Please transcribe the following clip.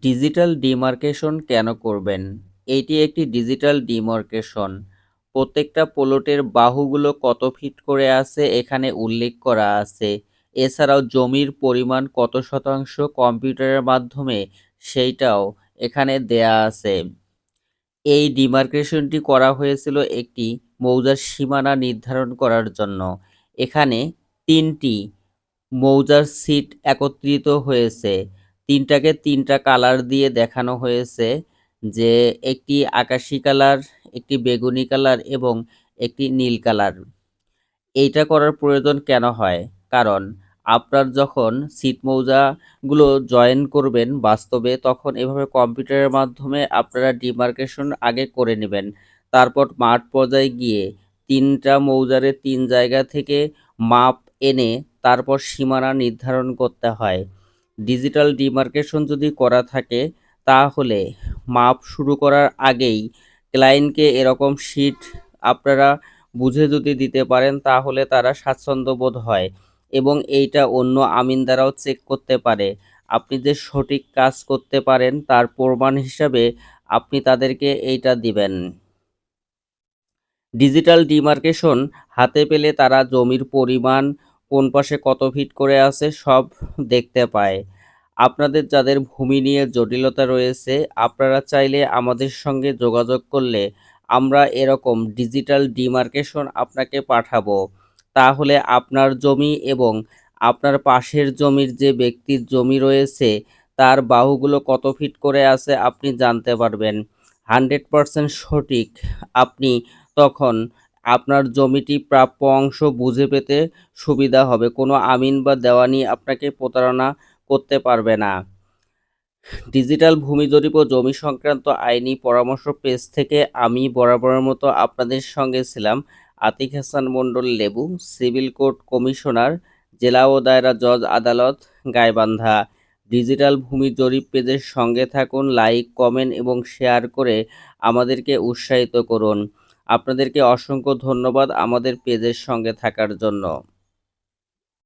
Digital demarcation কেন করবেন? এটি একটি ডিজিটাল ডিমার্কেশন। প্রত্যেকটা প্লটের বাহুগুলো কত ফিট করে আছে এখানে উল্লেখ করা আছে। এছাড়াও জমির পরিমাণ কত শতাংশ কম্পিউটারের মাধ্যমে সেইটাও এখানে দেয়া আছে। এই ডিমার্কেশনটি করা হয়েছিল একটি মৌজার সীমানা নির্ধারণ করার জন্য। এখানে ৩টি মৌজার সিট একত্রিত হয়েছে। ৩টাকে ৩টা কালার দিয়ে দেখানো হয়েছে যে একটি আকাশি কালার, একটি বেগুনি কালার এবং একটি নীল কালার। এইটা করার প্রয়োজন কেন হয়? কারণ আপনার যখন সিট মৌজাগুলো জয়েন করবেন বাস্তবে তখন এভাবে কম্পিউটারের মাধ্যমে আপনারা ডিমার্কেশন আগে করে নেবেন। তারপর মাঠ পর্যায়ে গিয়ে ৩টা মৌজারে ৩ জায়গা থেকে মাপ এনে তারপর সীমানা নির্ধারণ করতে হয়। ডিজিটাল ডিমার্কেশন যদি করা থাকে তাহলে মাপ শুরু করার আগেই ক্লায়েন্টকে এরকম শিট আপনারা বুঝে যদি দিতে পারেন তাহলে তারা স্বাচ্ছন্দ্য বোধ হয় এবং এইটা অন্য আমিনদারাও চেক করতে পারে। আপনি যে সঠিক কাজ করতে পারেন তার প্রমাণ হিসাবে আপনি তাদেরকে এইটা দিবেন। ডিজিটাল ডিমার্কেশন হাতে পেলে তারা জমির পরিমাণ, কোন পাশে কত ফিট করে আছে সব দেখতে পায়। আপনাদের যাদের ভূমি নিয়ে জটিলতা রয়েছে, আপনারা চাইলে আমাদের সঙ্গে যোগাযোগ করলে আমরা এরকম ডিজিটাল ডিমার্কেশন আপনাকে পাঠাবো। তাহলে আপনার জমি এবং আপনার পাশের জমির যে ব্যক্তির জমি রয়েছে তার বাহুগুলো কত ফিট করে আছে আপনি জানতে পারবেন। 100% সঠিক আপনি তখন আপনার জমিটি প্রাপ্য অংশ বুঝে পেতে সুবিধা হবে। কোনো আমিন বা দেওয়ানি আপনাকে প্রতারণা করতে পারবে না। ডিজিটাল ভূমি জরিপ ও জমি সংক্রান্ত আইনি পরামর্শ পেজ থেকে আমি বরাবরের মতো আপনাদের সঙ্গে ছিলাম আতিক হাসান মণ্ডল লেবু, সিভিল কোর্ট কমিশনার, জেলা ও দায়রা জজ আদালত, গাইবান্ধা। ডিজিটাল ভূমি জরিপ পেজের সঙ্গে থাকুন, লাইক, কমেন্ট এবং শেয়ার করে আমাদেরকে উৎসাহিত করুন। আপনাদেরকে অসংখ্য ধন্যবাদ আমাদের পেজের সঙ্গে থাকার জন্য।